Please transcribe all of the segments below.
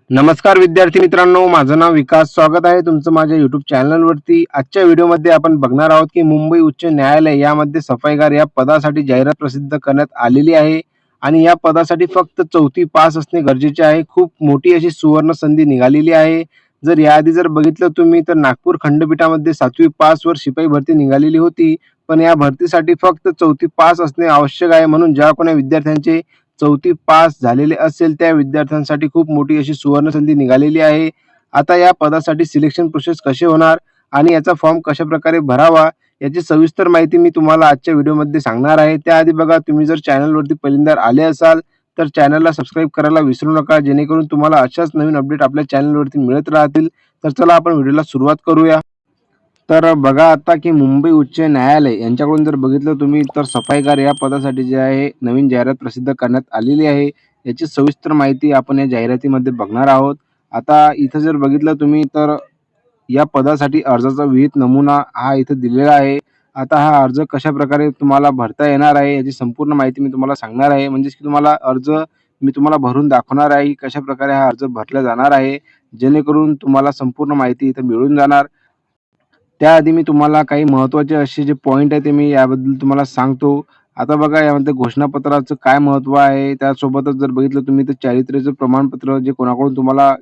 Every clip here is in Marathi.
नमस्कार विद्यार्थी मित्रांनो, माझं नाव विकास. स्वागत आहे तुमचं माझ्या YouTube चॅनलवरती. आजच्या व्हिडिओमध्ये आपण बघणार आहोत की मुंबई उच्च न्यायालय यामध्ये सफाईगार या पदासाठी जाहिरात प्रसिद्ध करण्यात आलेली आहे आणि या पदासाठी फक्त 4थी पास असणे गरजेचे आहे. खूप मोठी अशी सुवर्ण संधी निघालेली आहे. जर याआधी बघितलं तुम्ही तर नागपूर खंडपीठामध्ये 7वी पासवर शिपाई भरती निघालेली होती. पण या भरतीसाठी फक्त 4थी पास असणे आवश्यक आहे. म्हणून ज्या कोणी विद्यार्थ्यांचे 4थी पास झालेले असेल त्या विद्यार्थ्यांसाठी खूप मोठी अशी सुवर्ण संधी निघालेली आहे. आता या पदासाठी सिलेक्शन प्रोसेस कसे होणार आणि याचा फॉर्म कशाप्रकारे भरावा याची सविस्तर माहिती मी तुम्हाला आजच्या व्हिडिओमध्ये सांगणार आहे. त्याआधी बघा, तुम्ही जर चॅनलवरती पहिल्यांदा आले असाल तर चॅनलला सबस्क्राईब करायला विसरू नका, जेणेकरून तुम्हाला अशाच नवीन अपडेट आपल्या चॅनलवरती मिळत राहतील. तर चला आपण व्हिडिओला सुरुवात करूया. तर बघा आता की मुंबई उच्च न्यायालय यांच्याकडून जर बघितलं तुम्ही तर सफाईगार या पदासाठी जे आहे नवीन जाहिरात प्रसिद्ध करण्यात आलेली आहे. याची सविस्तर माहिती आपण या जाहिरातीमध्ये बघणार आहोत. आता इथं जर बघितलं तुम्ही तर या पदासाठी अर्जाचा विहित नमुना हा इथं दिलेला आहे. आता हा अर्ज कशाप्रकारे तुम्हाला भरता येणार आहे याची संपूर्ण माहिती मी तुम्हाला सांगणार आहे. म्हणजेच की तुम्हाला अर्ज मी तुम्हाला भरून दाखवणार आहे की कशाप्रकारे हा अर्ज भरला जाणार आहे, जेणेकरून तुम्हाला संपूर्ण माहिती इथं मिळून जाणार. त्याआधी मी तुम्हाला काही महत्त्वाचे असे जे पॉइंट आहे ते मी याबद्दल तुम्हाला सांगतो. आता बघा, यामध्ये घोषणापत्राचं काय महत्त्व आहे, त्यासोबतच जर बघितलं तुम्ही तर चारित्र्याचं प्रमाणपत्र जे कोणाकडून तुम्हाला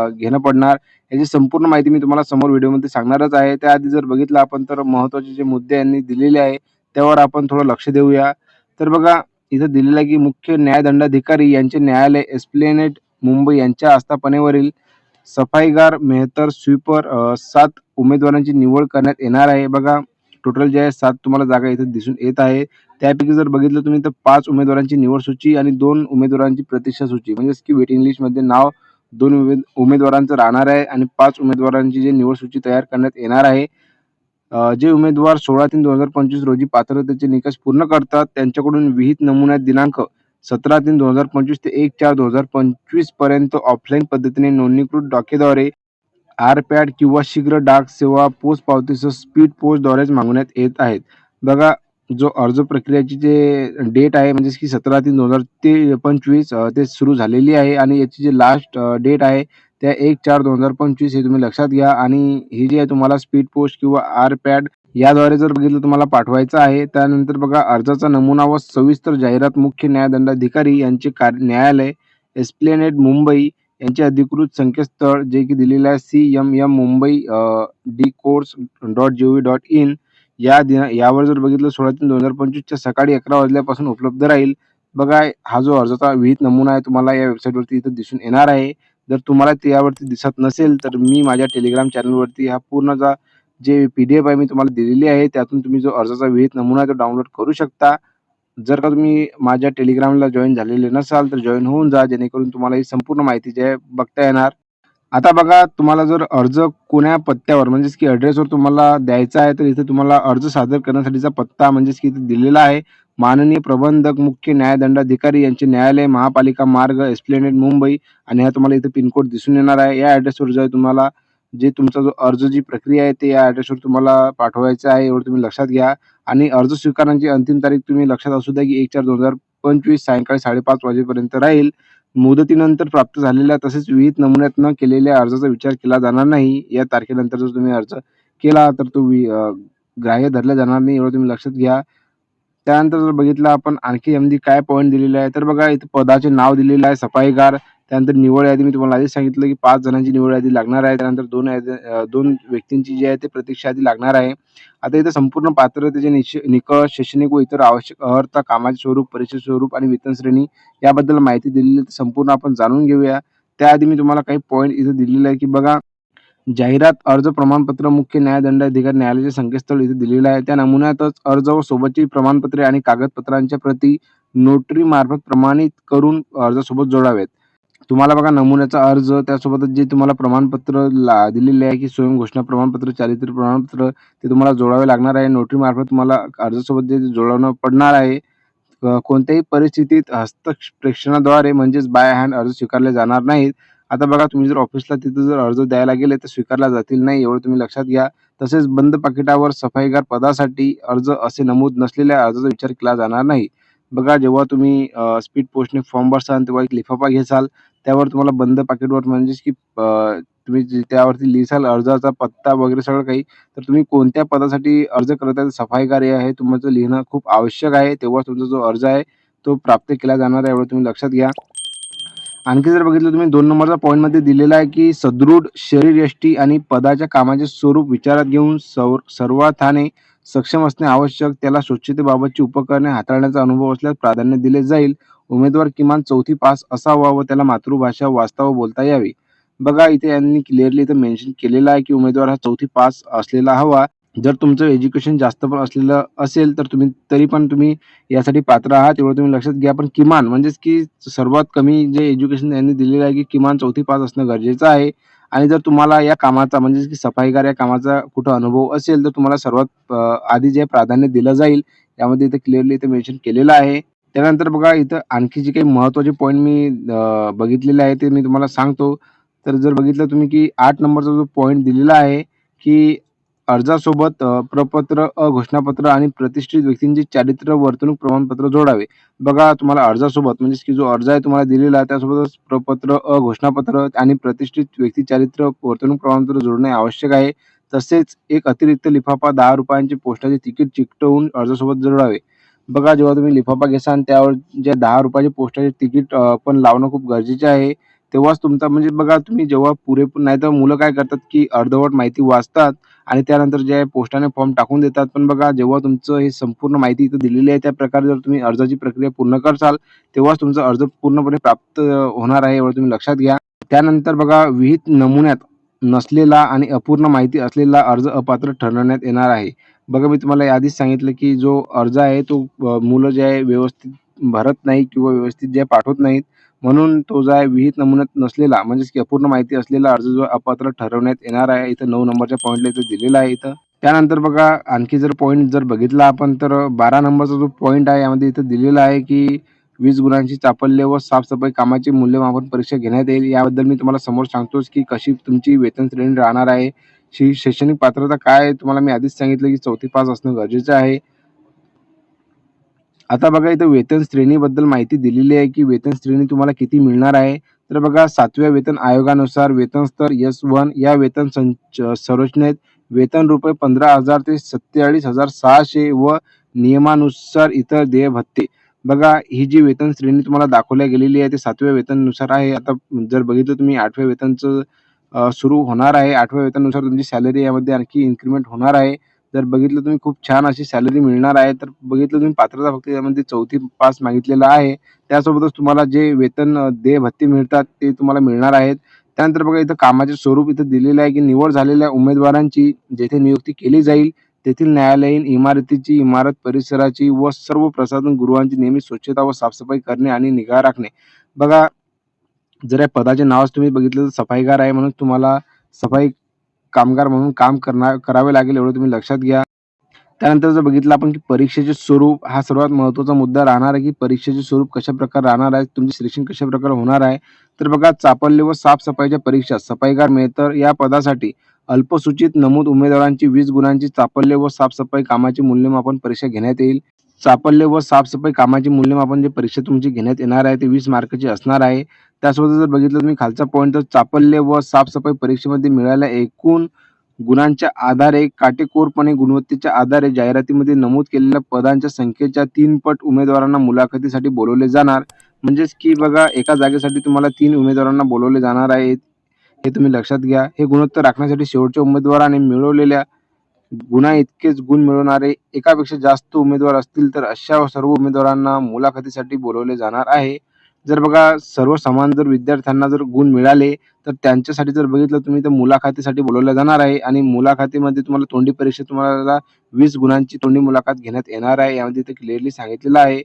घेणं पडणार याची संपूर्ण माहिती मी तुम्हाला समोर व्हिडिओमध्ये सांगणारच आहे. त्याआधी जर बघितलं आपण तर महत्त्वाचे जे मुद्दे यांनी दिलेले आहे त्यावर आपण थोडं लक्ष देऊया. तर बघा, इथं दिलेलं आहे की मुख्य न्यायदंडाधिकारी यांचे न्यायालय एस्प्लेनेड मुंबई यांच्या आस्थापनेवरील सफाईगार, मेहतर, स्वीपर 7 उमेदवारांची निवड करण्यात येणार आहे. बघा, टोटल जे आहे 7 तुम्हाला जागा इथे दिसून येत आहे. त्यापैकी जर बघितलं तुम्ही तर 5 उमेदवारांची निवड सूची आणि 2 उमेदवारांची प्रतीक्षा सूची, म्हणजेच की वेटिंग लिस्टमध्ये नाव 2 उमेदवारांचं राहणार आहे आणि 5 उमेदवारांची जी निवड सूची तयार करण्यात येणार आहे. जे उमेदवार 16/3/2025 रोजी पात्रतेचे निकष पूर्ण करतात त्यांच्याकडून विहित नमुन्यात दिनांक 17/3/2025 ते 1/4/2025 पर्यंत ऑफलाईन पद्धतीने नोंदणीकृत डाकीद्वारे आर-पॅड किंवा शीघ्र डाक सेवा पोच पावतीसह स्पीड पोस्टद्वारेच मागवण्यात येत आहेत. बघा, जो अर्ज प्रक्रियेची जे डेट आहे म्हणजेच की 17/3/2025 ते सुरू झालेली आहे आणि याची जी लास्ट डेट आहे त्या 1/4/2025 हे तुम्ही लक्षात घ्या. आणि ही जी आहे तुम्हाला स्पीड पोस्ट किंवा आर-पॅड याद्वारे जर बघितलं तुम्हाला पाठवायचं आहे. त्यानंतर बघा, अर्जाचा नमुना व सविस्तर जाहिरात मुख्य न्यायदंडाधिकारी यांचे न्यायालय एस्प्लेनेड मुंबई यांचे अधिकृत संकेतस्थळ जे की दिलेलं आहे CMM Mumbai.DCourts.gov.in यावर जर बघितलं 16/3/2025 च्या सकाळी 11 वाजल्यापासून उपलब्ध राहील. बघा, हा जो अर्जाचा विहित नमुना आहे तुम्हाला या वेबसाईटवरती इथं दिसून येणार आहे. जर तुम्हाला ते यावरती दिसत नसेल तर मी माझ्या टेलिग्राम चॅनलवरती हा पूर्णचा जे PDF आहे मी तुम्हाला दिलेली आहे, त्यातून तुम्ही जो अर्जाचा विहित नमुना आहे तो डाउनलोड करू शकता. जर का तुम्ही माझ्या टेलिग्रामला जॉइन झालेले नसाल तर जॉइन होऊन जा, जेणेकरून तुम्हाला ही संपूर्ण माहिती जी आहे बघता येणार. आता बघा, तुम्हाला जर अर्ज कोण्या पत्त्यावर म्हणजेच की ॲड्रेसवर तुम्हाला द्यायचा आहे तर इथे तुम्हाला अर्ज सादर करण्यासाठीचा पत्ता म्हणजेच की इथे दिलेला आहे. माननीय प्रबंधक मुख्य न्यायदंडाधिकारी यांचे न्यायालय, महापालिका मार्ग, एस्प्लेनेड मुंबई आणि हा तुम्हाला इथे पिनकोड दिसून येणार आहे. या ॲड्रेसवर जर तुम्हाला जे तुमचा जो अर्ज जी प्रक्रिया आहे ते या ॲड्रेसवर तुम्हाला पाठवायचं आहे, एवढं तुम्ही लक्षात घ्या. आणि अर्ज स्वीकारण्याची अंतिम तारीख तुम्ही लक्षात असू द्या की 1/4/2025 सायंकाळी 5:30 वाजेपर्यंत राहील. मुदतीनंतर प्राप्त झालेल्या तसेच विहित नमुन्यात न केलेल्या अर्जाचा विचार केला जाणार नाही. या तारखेनंतर जर तुम्ही अर्ज केला तर तो ग्राह्य धरला जाणार नाही, एवढं तुम्ही लक्षात घ्या. त्यानंतर जर बघितलं आपण आणखी यामध्ये काय पॉइंट दिलेले आहे तर बघा, इथे पदाचे नाव दिलेलं आहे सफाईगार. त्यानंतर निवड यादी मी तुम्हाला आधीच सांगितलं की 5 जणांची निवड यादी लागणार आहे. त्यानंतर 2 व्यक्तींची जी आहे ते प्रतीक्षा यादी लागणार आहे. आता इथे संपूर्ण पात्रतेचे निकष, शैक्षणिक व इतर आवश्यक अर्हता, कामाचे स्वरूप, परीक्षेचे स्वरूप आणि वेतन श्रेणी याबद्दल माहिती दिलेली आहे. संपूर्ण आपण जाणून घेऊया. त्याआधी मी तुम्हाला काही पॉइंट इथे दिलेले आहे की बघा, जाहिरात अर्ज प्रमाणपत्र मुख्य न्यायदंडाधिकारी न्यायालयाचे संकेतस्थळ इथे दिलेलं आहे. त्या नमुन्यातच अर्ज व सोबतची प्रमाणपत्रे आणि कागदपत्रांच्या प्रती नोटरी मार्फत प्रमाणित करून अर्जासोबत जोडाव्यात. तुम्हाला बघा, नमुन्याचा अर्ज त्यासोबतच जे तुम्हाला प्रमाणपत्र दिलेले आहे की स्वयं घोषणा प्रमाणपत्र, चारित्र्य प्रमाणपत्र ते तुम्हाला जोडावे लागणार आहे. नोटरी मार्फत तुम्हाला अर्जासोबत जे जोडवणं पडणार आहे. कोणत्याही परिस्थितीत हस्तप्रेषणाद्वारे म्हणजेच बाय हँड अर्ज स्वीकारले जाणार नाहीत. आता बघा, तुम्ही जर ऑफिसला तिथं जर अर्ज द्यायला गेले तर स्वीकारला जातील नाही, एवढं तुम्ही लक्षात घ्या. तसेच बंद पाकिटावर सफाईगार पदासाठी अर्ज असे नमूद नसलेल्या अर्जाचा विचार केला जाणार नाही. बघा, जेव्हा तुम्ही स्पीड पोस्टने फॉर्म भरसाल तेव्हा एक लिफाफा घेसाल, त्यावर तुम्हाला बंद पाकीटवर म्हणजेच की तुम्ही त्यावरती लिहिसाल अर्जाचा पत्ता वगैरे सगळं काही. तर तुम्ही कोणत्या पदासाठी अर्ज करत आहे, सफाईकार हे आहे तुमचं लिहिणं खूप आवश्यक आहे. तेव्हा तुमचा जो अर्ज आहे तो प्राप्त केला जाणार आहे, एवढं तुम्ही लक्षात घ्या. आणखी जर बघितलं तुम्ही 2 नंबरच्या पॉइंटमध्ये दिलेला आहे, की सदृढ शरीरयष्टी आणि पदाच्या कामाचे स्वरूप विचारात घेऊन सर्वार्थाने सक्षम असणे आवश्यक. त्याला स्वच्छतेबाबतची उपकरणे हाताळण्याचा अनुभव असल्यास प्राधान्य दिले जाईल. उमेदवार किमान 4थी पास असावा व त्याला मातृभाषा वाचता व बोलता यावी. बघा इथे यांनी क्लिअरली इथं मेन्शन केलेलं आहे, की उमेदवार हा 4थी पास असलेला हवा. जर तुमचं एज्युकेशन जास्त पण असलेलं असेल तर तरी पण तुम्ही यासाठी पात्र आहात, एवढं तुम्ही लक्षात घ्या. पण किमान म्हणजेच की सर्वात कमी जे एज्युकेशन यांनी दिलेलं आहे, की किमान 4थी पास असणं गरजेचं आहे. आणि जर तुम्हाला या कामाचा म्हणजेच की सफाईगार या कामाचा कुठं अनुभव असेल, तर तुम्हाला सर्वात आधी जे प्राधान्य दिलं जाईल, यामध्ये इथे क्लिअरली इथे मेन्शन केलेलं आहे. त्यानंतर बघा इथं आणखी जे काही महत्त्वाचे पॉइंट मी बघितलेले आहे, ते मी तुम्हाला सांगतो. तर जर बघितलं तुम्ही, की 8 नंबरचा जो पॉइंट दिलेला आहे, की अर्जासोबत प्रपत्र, घोषणापत्र आणि प्रतिष्ठित व्यक्तींचे चारित्र्य वर्तणूक प्रमाणपत्र जोडावे. बघा तुम्हाला अर्जासोबत म्हणजेच की जो अर्ज आहे तुम्हाला दिलेला आहे त्यासोबतच प्रपत्र, घोषणापत्र आणि प्रतिष्ठित व्यक्ती चारित्र्य वर्तणूक प्रमाणपत्र जोडणे आवश्यक आहे. तसेच एक अतिरिक्त लिफाफा ₹10 पोस्टाचे तिकीट चिकटवून अर्जासोबत जोडावे. बघा जेव्हा तुम्ही लिफाफा घेसाल त्यावर जे ₹10 पोस्टाचे तिकीट पण लावणं खूप गरजेचे आहे. तेव्हाच तुमचा म्हणजे बघा तुम्ही जेव्हा पुरेपूर नाहीतर मुलं काय करतात, की अर्धवट माहिती वाचतात आणि त्यानंतर जे आहे पोस्टाने फॉर्म टाकून देतात. पण बघा जेव्हा तुमचं हे संपूर्ण माहिती इथं दिलेली आहे, त्या प्रकारे जर तुम्ही अर्जाची प्रक्रिया पूर्ण करसाल, तेव्हाच तुमचा अर्ज पूर्णपणे प्राप्त होणार आहे, एवढं तुम्ही लक्षात घ्या. त्यानंतर बघा विहित नमुन्यात नसलेला आणि अपूर्ण माहिती असलेला अर्ज अपात्र ठरवण्यात येणार आहे. बघा मी तुम्हाला आधीच सांगितलं, की जो अर्ज आहे तो मुलं जे आहे व्यवस्थित भरत नाही किंवा व्यवस्थित जे पाठवत नाहीत. म्हणून तो जो आहे विहित नमुन्यात नसलेला म्हणजेच की अपूर्ण माहिती असलेला अर्ज जो अपात्र ठरवण्यात येणार आहे. इथं 9 नंबरच्या पॉइंटला इथं दिलेला आहे इथं. त्यानंतर बघा आणखी जर पॉइंट जर बघितला आपण तर 12 नंबरचा जो पॉइंट आहे यामध्ये इथं दिलेला आहे, की 20 गुणांची चापल्य व साफ कामाची मूल्यमापन परीक्षा घेण्यात येईल. याबद्दल मी तुम्हाला समोर सांगतोच, की कशी तुमची वेतन श्रेणी राहणार आहे. शैक्षणिक पात्रता काय आहे तुम्हाला मी आधीच सांगितलं, की 4थी पास असणं गरजेचं आहे. आता बघा इथं वेतन श्रेणीबद्दल माहिती दिलेली आहे, की वेतन श्रेणी तुम्हाला किती मिळणार आहे. तर बघा 7व्या वेतन आयोगानुसार वेतन स्तर S1 या वेतन संरचनेत वेतन रुपये 15,000 ते 47,600 व नियमानुसार इतर देय भत्ते. बघा ही जी वेतन श्रेणी तुम्हाला दाखवल्या गेलेली आहे, ते 7व्या वेतनानुसार आहे. आता जर बघितलं तुम्ही 8व्या वेतनचं सुरू होणार आहे. 8व्या वेतनानुसार तुमची सॅलरी यामध्ये आणखी इन्क्रिमेंट होणार आहे. जर बघितलं तुम्ही खूप छान अशी सॅलरी मिळणार आहे. तर बघितलं तुम्ही पात्रता फक्त यामध्ये 4थी पास मागितलेलं आहे. त्यासोबतच तुम्हाला जे वेतन देय भत्ते मिळतात ते तुम्हाला मिळणार आहेत. त्यानंतर बघा इथं कामाचे स्वरूप इथं दिलेलं आहे, की निवड झालेल्या उमेदवारांची जेथे नियुक्ती केली जाईल तेथील न्यायालयीन इमारतीची, इमारत परिसराची व सर्व प्रसाधन गृहांची नेहमी स्वच्छता व साफसफाई करणे आणि निगा राखणे. बघा जर या पदाचे नावच तुम्ही बघितलं तर सफाईगार आहे म्हणून तुम्हाला सफाई कामगार म्हणून काम करावे लागेल, एवढं तुम्ही लक्षात घ्या. त्यानंतर जर बघितलं आपण, की परीक्षेचे स्वरूप हा सर्वात महत्त्वाचा मुद्दा राहणार आहे, की परीक्षेचे स्वरूप कशाप्रकारे राहणार आहे, तुमचे सिलेक्शन कशाप्रकारे होणार आहे. तर बघा चापल्य व साफ-सफाईच्या परीक्षा सफाईगार मेहतर या पदासाठी अल्पसूचित नमूद उमेदवारांची 20 गुणांची चापल्य व साफ-सफाई कामाची मूल्यमापन परीक्षा घेण्यात येईल. चापल्य व साफ-सफाई कामाची मूल्यमापन जी परीक्षा तुमची घेण्यात येणार आहे, ते 20 मार्काची असणार आहे. त्यासोबत जर बघितलं तुम्ही खालचा पॉइंट तर चापल्य व साफ परीक्षेमध्ये मिळालेल्या एकूण गुणांच्या आधारे काटेकोरपणे गुणवत्तेच्या आधारे जाहिरातीमध्ये नमूद केलेल्या पदांच्या संख्येच्या 3 पट उमेदवारांना मुलाखतीसाठी बोलावले जाणार. म्हणजेच की बघा एका जागेसाठी तुम्हाला 3 उमेदवारांना बोलावले जाणार आहे. हे तुम्ही लक्षात घ्या. हे गुणोत्तर राखण्यासाठी शेवटच्या उमेदवाराने मिळवलेल्या गुणाइतकेच गुण मिळवणारे एकापेक्षा जास्त उमेदवार असतील तर अशा सर्व उमेदवारांना मुलाखतीसाठी बोलावले जाणार आहे. जर बघा सर्व समान जर विद्यार्थ्यांना जर गुण मिळाले तर त्यांच्यासाठी जर बघितलं तुम्ही तर मुलाखतीसाठी बोलावलं जाणार आहे आणि मुलाखतीमध्ये तुम्हाला तोंडी परीक्षेत तुम्हाला 20 गुणांची तोंडी मुलाखत घेण्यात येणार आहे. यामध्ये ते क्लिअरली सांगितलेलं आहे.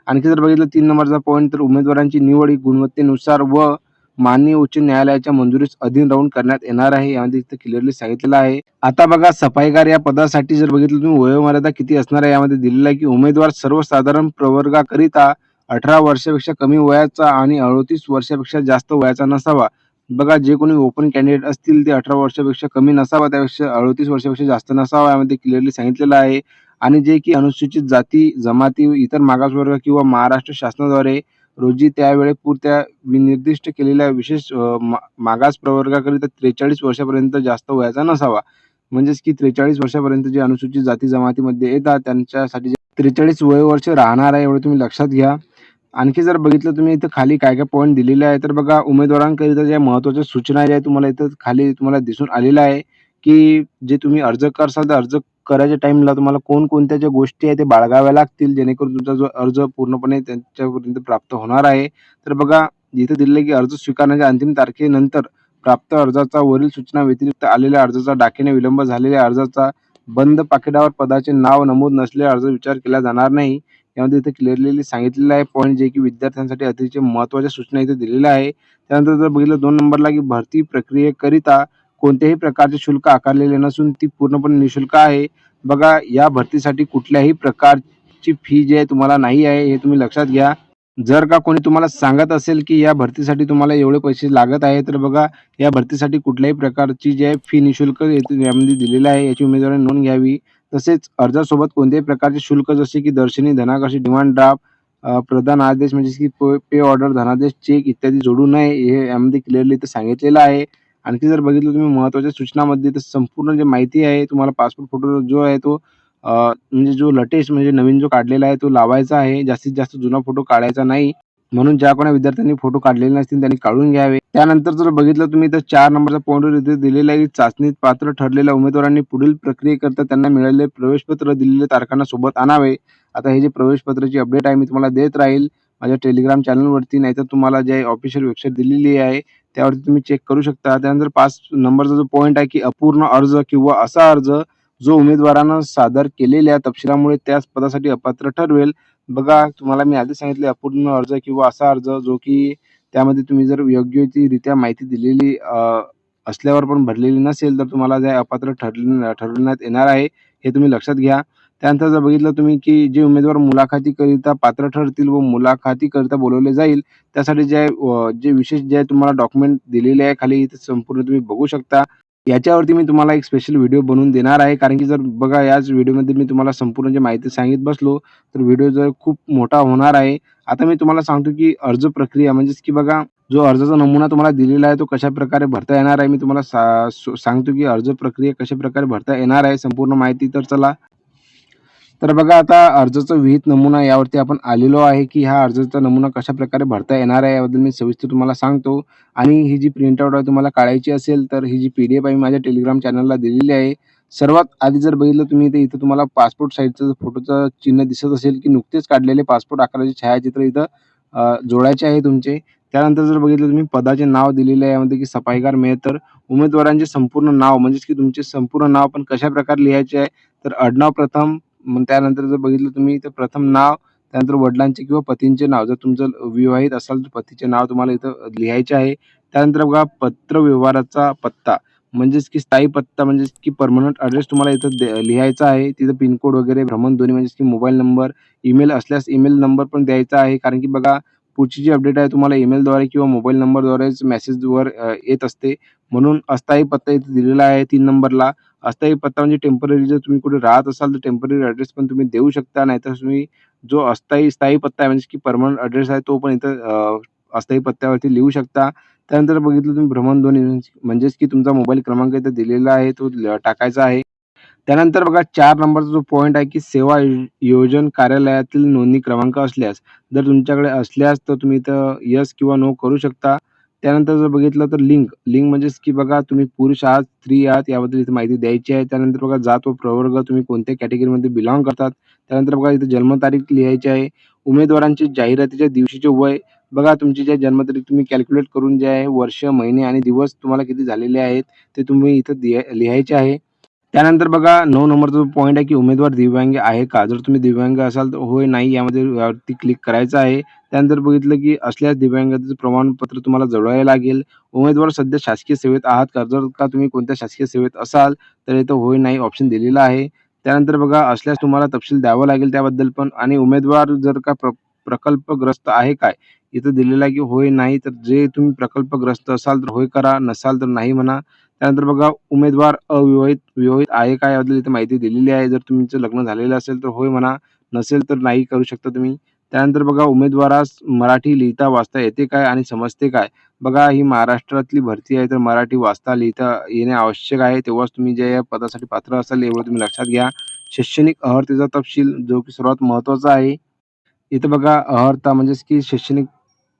आणखी जर बघितलं 3 नंबरचा पॉइंट तर उमेदवारांची निवड ही गुणवत्तेनुसार व माननीय उच्च न्यायालयाच्या मंजुरीस अधीन राहून करण्यात येणार आहे. यामध्ये इथे क्लिअरली सांगितलेलं आहे. आता बघा सफाईगार या पदासाठी जर बघितलं तुम्ही वयोमर्यादा किती असणार आहे यामध्ये दिलेलं आहे, की उमेदवार सर्वसाधारण प्रवर्गाकरिता 18 वर्षापेक्षा कमी वयाचा आणि 38 वर्षापेक्षा जास्त वयाचा नसावा. बघा जे कोणी ओपन कॅन्डिडेट असतील ते 18 वर्षापेक्षा कमी नसावा, त्यापेक्षा 38 वर्षापेक्षा जास्त नसावा यामध्ये क्लिअरली सांगितलेलं आहे. आणि जे की अनुसूचित जाती, जमाती, इतर मागासवर्ग किंवा महाराष्ट्र शासनाद्वारे रोजी त्यावेळेपुरत्या निर्दिष्ट केलेल्या विशेष मागास प्रवर्गाकरिता 43 वर्षापर्यंत जास्त वयाचा नसावा. म्हणजेच की 43 वर्षापर्यंत जे अनुसूचित जाती जमातीमध्ये येतात त्यांच्यासाठी 43 वर्ष राहणार आहे, एवढं तुम्ही लक्षात घ्या. आणखी जर बघितलं तुम्ही इथं खाली काय-काय पॉइंट दिलेले आहे, तर बघा उमेदवारांकरिता ज्या महत्त्वाच्या सूचना ज्या तुम्हाला इथं खाली तुम्हाला दिसून आलेल्या आहे, की जे तुम्ही अर्ज करसाल, तर अर्ज करायच्या टाईमला तुम्हाला कोणकोणत्या ज्या गोष्टी आहेत, ते बाळगाव्या लागतील, जेणेकरून तुमचा जो अर्ज पूर्णपणे त्यांच्यापर्यंत प्राप्त होणार आहे. तर बघा इथे दिलेलं आहे, की अर्ज स्वीकारण्याच्या अंतिम तारखेनंतर प्राप्त अर्जाचा वरील सूचना व्यतिरिक्त आलेल्या अर्जाचा, डाकीने विलंब झालेल्या अर्जाचा, बंद पाकिटावर पदाचे नाव नमूद नसलेला अर्ज विचार केला जाणार नाही. यामध्ये इथे क्लिअरली सांगितलेलं आहे पॉइंट जे की विद्यार्थ्यांसाठी अतिशय महत्त्वाच्या सूचना इथे दिलेल्या आहे. त्यानंतर जर बघितलं 2 नंबरला की भरती प्रक्रियेकरिता कोणत्याही प्रकारचे शुल्क आकारलेले नसून ती पूर्णपणे निःशुल्क आहे. बघा या भरतीसाठी कुठल्याही प्रकारची फी जी आहे तुम्हाला नाही आहे, हे तुम्ही लक्षात घ्या. जर का कोणी तुम्हाला सांगत असेल की या भरतीसाठी तुम्हाला एवढे पैसे लागत आहे, तर बघा या भरतीसाठी कुठल्याही प्रकारची जी आहे फी निःशुल्क यामध्ये दिलेलं आहे, याची उमेदवारांनी नोंद घ्यावी. तसेच अर्जासोबत कोणत्याही प्रकारचे शुल्क जसे की दर्शनी, धनाकशी, डिमांड ड्राफ्ट, प्रदान आदेश म्हणजे की पे ऑर्डर, धनादेश, चेक इत्यादी जोडू नये, हे यामध्ये क्लिअरली इथे सांगितलेलं आहे. आणखी जर बघितलं तुम्ही महत्त्वाच्या सूचनामध्ये तर संपूर्ण जी माहिती आहे तुम्हाला पासपोर्ट फोटो जो आहे तो म्हणजे जो लेटेस्ट म्हणजे नवीन जो काढलेला आहे तो लावायचा आहे. जास्तीत जास्त जुना फोटो काढायचा नाही. म्हणून ज्या कोणी विद्यार्थ्यांनी फोटो काढलेले नसतील त्यांनी काढून घ्यावे. त्यानंतर जर बघितलं तुम्ही तर 4 नंबरचा पॉइंटवर इथे दिलेला आहे, की चाचणीत पात्र ठरलेल्या उमेदवारांनी पुढील प्रक्रियेकरिता त्यांना मिळालेले प्रवेशपत्र दिलेल्या तारखांना सोबत आणावे. आता हे जे प्रवेशपत्राची अपडेट आहे मी तुम्हाला देत राहील माझ्या टेलिग्राम चॅनलवरती, नाहीतर तुम्हाला जे ऑफिशियल वेबसाईट दिलेली आहे त्यावरती तुम्ही चेक करू शकता. त्यानंतर 5 नंबरचा जो पॉइंट आहे, की अपूर्ण अर्ज किंवा असा अर्ज जो उमेदवारानं सादर केलेल्या तपशिलामुळे त्याच पदासाठी अपात्र ठरवेल. बघा तुम्हाला मी आधी सांगितले अपूर्ण अर्ज किंवा असा अर्ज जो की त्यामध्ये तुम्ही जर योग्यरित्या माहिती दिलेली असल्यावर पण भरलेली नसेल, तर तुम्हाला जे अपात्र ठरवण्यात येणार आहे, हे तुम्ही लक्षात घ्या. त्यानंतर जर बघितलं तुम्ही की जे उमेदवार मुलाखतीकरिता पात्र ठरतील व मुलाखतीकरिता बोलावले जाईल, त्यासाठी जे विशेष जे तुम्हाला डॉक्युमेंट दिलेले आहे खाली इथे संपूर्ण तुम्ही बघू शकता. याच्यावरती मी तुम्हाला एक स्पेशल व्हिडिओ बनवून देणार आहे. कारण की जर बघा याच व्हिडिओमध्ये मी तुम्हाला संपूर्ण जी माहिती सांगत बसलो, तर व्हिडिओ जर खूप मोठा होणार आहे. आता मी तुम्हाला सांगतो की अर्ज प्रक्रिया म्हणजेच की बघा जो अर्जाचा नमुना तुम्हाला दिलेला आहे तो कशाप्रकारे भरता येणार आहे. मी तुम्हाला सांगतो की अर्ज प्रक्रिया कशाप्रकारे भरता येणार आहे संपूर्ण माहिती. तर चला तर बघा आता अर्जाचा विहित नमुना यावरती आपण आलेलो आहे, की हा अर्जाचा नमुना कशाप्रकारे भरता येणार आहे याबद्दल मी सविस्तर तुम्हाला सांगतो. आणि ही जी प्रिंटआउट आहे तुम्हाला काढायची असेल तर ही जी PDF आहे माझ्या टेलिग्राम चॅनलला दिलेली आहे. सर्वात आधी जर बघितलं तुम्ही तर इथं तुम्हाला पासपोर्ट साइजचं फोटोचं चिन्ह दिसत असेल, की नुकतेच काढलेले पासपोर्ट आकाराचे छायाचित्र इथं जोडायचे आहे तुमचे. त्यानंतर जर बघितलं तुम्ही पदाचे नाव दिलेले आहे यामध्ये, की सफाईगार मेहतर. उमेदवारांचे संपूर्ण नाव म्हणजेच की तुमचे संपूर्ण नाव पण कशाप्रकारे लिहायचे आहे, तर आडनाव प्रथम, मग त्यानंतर जर बघितलं तुम्ही तर प्रथम नाव, त्यानंतर वडिलांचे किंवा पतींचे नाव. जर तुमचं विवाहित असाल तर पतीचे नाव तुम्हाला इथं लिहायचे आहे. त्यानंतर बघा पत्रव्यवहाराचा पत्ता म्हणजेच की स्थायी पत्ता म्हणजेच की पर्मनंट ॲड्रेस तुम्हाला इथं लिहायचा आहे. तिथं पिनकोड वगैरे, भ्रमणध्वनी म्हणजेच की मोबाईल नंबर, ईमेल असल्यास ईमेल नंबर पण द्यायचा आहे. कारण की बघा पुढची जी अपडेट आहे तुम्हाला ईमेलद्वारे किंवा मोबाईल नंबरद्वारेच मेसेजवर येत असते. म्हणून अस्थायी पत्ता इथे दिलेला आहे 3 नंबरला. अस्थायी पत्ता म्हणजे टेम्पररी जर तुम्ही कुठे राहत असाल तर टेम्पररी ॲड्रेस पण तुम्ही देऊ शकता. नाहीतर तुम्ही जो स्थायी पत्ता आहे म्हणजे की पर्मनंट ॲड्रेस आहे तो पण इथं अस्थायी पत्त्यावरती लिहू शकता. त्यानंतर बघितलं तुम्ही भ्रमणध्वनी म्हणजेच की तुमचा मोबाईल क्रमांक इथं दिलेला आहे तो टाकायचा आहे. त्यानंतर बघा 4 नंबरचा जो पॉइंट आहे, की सेवा योजन कार्यालयातील नोंदणी क्रमांक असल्यास. जर तुमच्याकडे असल्यास तर तुम्ही इथं येस किंवा नो करू शकता. त्यानंतर जर बघितलं तर लिंग म्हणजेच की बघा तुम्ही पुरुष आहात, स्त्री आहात याबद्दल इथे माहिती द्यायची आहे. त्यानंतर बघा जात व प्रवर्ग तुम्ही कोणत्या कॅटेगरीमध्ये बिलॉन्ग करतात. त्यानंतर बघा इथे जन्मतारीख लिहायची आहे. उमेदवारांची जाहिरातीच्या दिवशीचे वय बघा तुमची जे जन्मतारीख तुम्ही कॅल्क्युलेट करून जे आहे वर्ष, महिने आणि दिवस तुम्हाला किती झालेले आहेत ते तुम्ही इथं लिहायचे आहे. त्यानंतर बघा 9 नंबरचा जो पॉइंट आहे, की उमेदवार दिव्यांग आहे का? जर तुम्ही दिव्यांग असाल तर होय, नाही यामध्ये यावरती क्लिक करायचं आहे. त्यानंतर बघितलं, की असल्यास दिव्यांगतेचं प्रमाणपत्र तुम्हाला जोडावे लागेल. उमेदवार सध्या शासकीय सेवेत आहात का? जर का तुम्ही कोणत्या शासकीय सेवेत असाल तर इथं होय, नाही ऑप्शन दिलेला आहे. त्यानंतर बघा असल्यास तुम्हाला तपशील द्यावा लागेल त्याबद्दल पण आणि उमेदवार जर का प्रकल्पग्रस्त आहे काय? इथं दिलेलं आहे, की होय, नाही. तर जे तुम्ही प्रकल्पग्रस्त असाल तर होय करा, नसाल तर नाही म्हणा. त्यानंतर बघा उमेदवार विवाहित आहे का याबद्दल इथे माहिती दिलेली आहे. जर तुमचं लग्न झालेलं असेल तर होय म्हणा, नसेल तर नाही करू शकता तुम्ही. त्यानंतर बघा उमेदवारास मराठी लिहिता वाचता येते काय आणि समजते काय? बघा ही महाराष्ट्रातली भरती आहे, तर मराठी वाचता लिहिता येणे आवश्यक आहे. तेव्हाच तुम्ही जे या पदासाठी पात्र असाल एवढं तुम्ही लक्षात घ्या. शैक्षणिक अर्हतेचा तपशील जो की सर्वात महत्त्वाचा आहे. इथं बघा अर्हता म्हणजेच की शैक्षणिक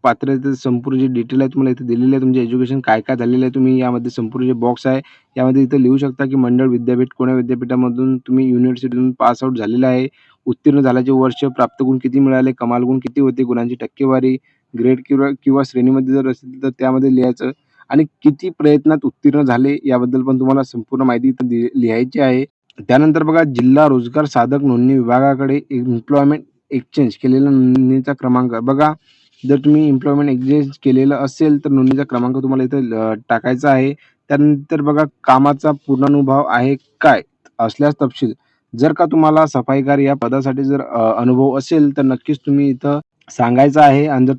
पात्रतेचं संपूर्ण जे डिटेल आहे तुम्हाला इथे दिलेलं आहे. तुमचे एज्युकेशन काय-काय झालेलं आहे तुम्ही यामध्ये संपूर्ण जे बॉक्स आहे यामध्ये इथं लिहू शकता, की मंडळ विद्यापीठ कोण्या विद्यापीठामधून तुम्ही युनिव्हर्सिटीतून पास आउट झालेला आहे. उत्तीर्ण झाल्याचे वर्ष, प्राप्त गुण किती मिळाले, कमाल गुण किती होते, गुणांची टक्केवारी, ग्रेड किंवा किंवा श्रेणीमध्ये जर असेल तर त्यामध्ये लिहायचं आणि किती प्रयत्नात उत्तीर्ण झाले याबद्दल पण तुम्हाला संपूर्ण माहिती इथं लिहायची आहे. त्यानंतर बघा जिल्हा रोजगार साधक नोंदणी विभागाकडे एम्प्लॉयमेंट एक्सचेंज केलेला नोंदणीचा क्रमांक बघा, जर तुम्ही एम्प्लॉयमेंट एक्सचेंज केलेलं असेल तर नोंदणीचा क्रमांक तुम्हाला इथं टाकायचा आहे. त्यानंतर बघा कामाचा पूर्णानुभव आहे काय? असल्यास तपशील. जर का तुम्हाला सफाईकार या पदासाठी जर अनुभव असेल तर नक्कीच तुम्ही इथं सांगायचं आहे आणि जर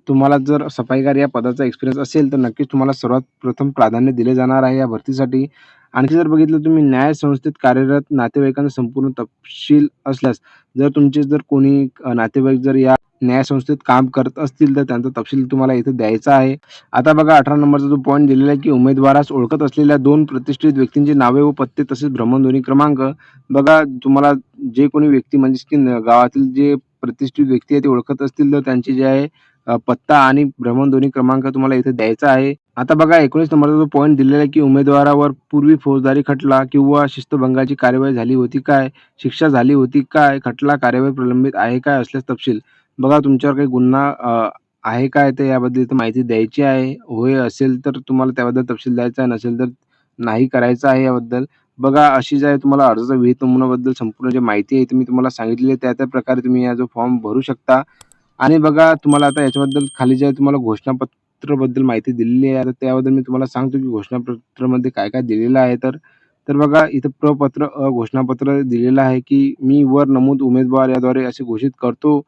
तुम्हाला जर सफाईकार या पदाचा एक्सपिरियन्स असेल तर नक्कीच तुम्हाला सर्वात प्रथम प्राधान्य दिले जाणार आहे या भरतीसाठी. आणखी जर बघितलं तुम्ही न्याय संस्थेत कार्यरत नातेवाईकांचा संपूर्ण तपशील असल्यास, जर तुमचे जर कोणी नातेवाईक जर या न्यायसंस्थेत काम करत असतील तर त्यांचा तपशील तुम्हाला इथे द्यायचा आहे. आता बघा 18 नंबरचा जो पॉइंट दिलेला आहे, की उमेदवारास ओळखत असलेल्या 2 प्रतिष्ठित व्यक्तींची नावे व पत्ते तसेच भ्रमणध्वनी क्रमांक. बघा तुम्हाला जे कोणी व्यक्ती म्हणजेच की गावातील जे प्रतिष्ठित व्यक्ती आहे ते ओळखत असतील तर त्यांचे जे आहे पत्ता आणि भ्रमणध्वनी क्रमांक तुम्हाला इथे द्यायचा आहे. आता बघा 19 नंबरचा जो पॉइंट दिलेला आहे, की उमेदवारावर पूर्वी फौजदारी खटला किंवा शिस्तभंगाची कार्यवाही झाली होती काय? शिक्षा झाली होती काय? खटला कार्यवाही प्रलंबित आहे काय? असल्यास तपशील. बघा तुमच्यावर काही गुन्हा आहे काय? तर याबद्दल इथं माहिती द्यायची आहे. होय असेल तर तुम्हाला त्याबद्दल तपशील द्यायचा आहे, नसेल तर नाही करायचं आहे याबद्दल. बघा अशी जी आहे तुम्हाला अर्जाचा विहित नमुन्याबद्दल संपूर्ण जी माहिती आहे ती मी तुम्हाला सांगितलेली आहे. त्या प्रकारे तुम्ही हा जो फॉर्म भरू शकता. आणि बघा तुम्हाला आता याच्याबद्दल खाली जे आहे तुम्हाला घोषणापत्राबद्दल माहिती दिलेली आहे. आता त्याबद्दल मी तुम्हाला सांगतो, की घोषणापत्रामध्ये काय-काय दिलेलं आहे तर. तर बघा इथं प्रपत्र घोषणापत्र दिलेलं आहे, की मी वर नमूद उमेदवार याद्वारे असे घोषित करतो,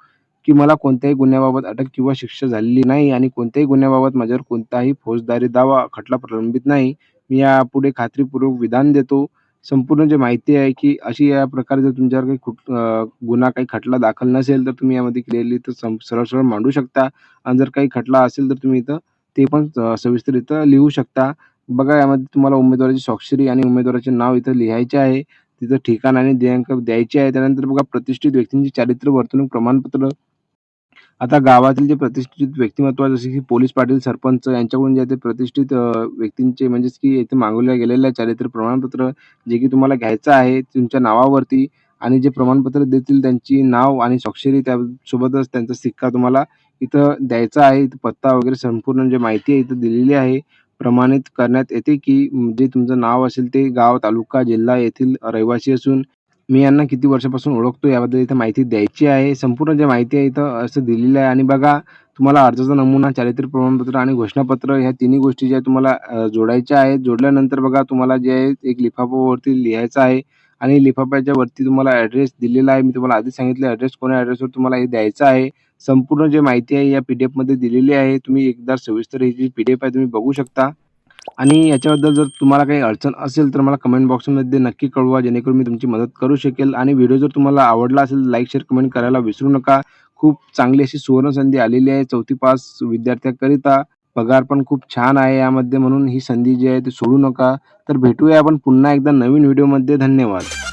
की मला कोणत्याही गुन्ह्याबाबत अटक किंवा शिक्षा झालेली नाही आणि कोणत्याही गुन्ह्याबाबत माझ्यावर कोणताही फौजदारी दावा, खटला प्रलंबित नाही. मी यापुढे खात्रीपूर्वक विधान देतो. संपूर्ण जी माहिती आहे, की अशी या प्रकारे जर तुमच्यावर काही गुन्हा काही खटला दाखल नसेल, तर तुम्ही यामध्ये क्लिअरली तर सरळ-सरळ मांडू शकता आणि जर काही खटला असेल, तर तुम्ही इथं ते पण सविस्तर इथं लिहू शकता. बघा यामध्ये तुम्हाला उमेदवाराची स्वाक्षरी आणि उमेदवाराचे नाव इथं लिहायचे आहे. तिथं ठिकाण आणि दिनांक द्यायचे आहे. त्यानंतर बघा प्रतिष्ठित व्यक्तींची चारित्र्य वर्तणूक प्रमाणपत्र. आता गावातील जे प्रतिष्ठित व्यक्तिमत्व जसे की पोलीस पाटील, सरपंच यांच्याकडून जे आहे ते प्रतिष्ठित व्यक्तींचे म्हणजेच की इथे मागवल्या गेलेल्या चारित्र्य प्रमाणपत्र जे की तुम्हाला घ्यायचं आहे तुमच्या नावावरती आणि जे प्रमाणपत्र देतील त्यांची नाव आणि स्वाक्षरी त्यासोबतच त्यांचा सिक्का तुम्हाला इथं द्यायचा आहे. इथं पत्ता वगैरे संपूर्ण जे माहिती आहे इथं दिलेली आहे. प्रमाणित करण्यात येते की जे तुमचं नाव असेल ते गाव, तालुका, जिल्हा येथील रहिवासी असून मी यांना किती वर्षापासून ओळखतो याबद्दल इथं माहिती द्यायची आहे. संपूर्ण जी माहिती आहे इथं असं दिलेलं आहे आणि बघा तुम्हाला अर्जाचा नमुना, चारित्र्य प्रमाणपत्र आणि घोषणापत्र ह्या तिन्ही गोष्टी ज्या तुम्हाला जोडायच्या आहेत. जोडल्यानंतर बघा तुम्हाला जे आहे एक लिफाफावरती लिहायचं आहे आणि लिफाफ्याच्या वरती तुम्हाला ॲड्रेस दिलेला आहे. मी तुम्हाला आधीच सांगितलं ॲड्रेस कोण्या ॲड्रेसवर तुम्हाला हे द्यायचं आहे. संपूर्ण जी माहिती आहे या पी-डी-एफमध्ये दिलेली आहे. तुम्ही एकदा सविस्तर ही जी पी-डी-एफ आहे तुम्ही बघू शकता. आणि याच्याबद्दल जर तुम्हाला काही अडचण असेल तर मला कमेंट बॉक्समध्ये नक्की कळवा जेणेकरून मी तुमची मदत करू शकेल आणि व्हिडिओ जर तुम्हाला आवडला असेल लाईक, शेअर, कमेंट करायला विसरू नका. खूप चांगली अशी सुवर्णसंधी आलेली आहे 4थी पास विद्यार्थ्यांकरिता. पगार पण खूप छान आहे यामध्ये म्हणून ही संधी जी आहे ती सोडू नका. तर भेटूया आपण पुन्हा एकदा नवीन व्हिडिओमध्ये. धन्यवाद.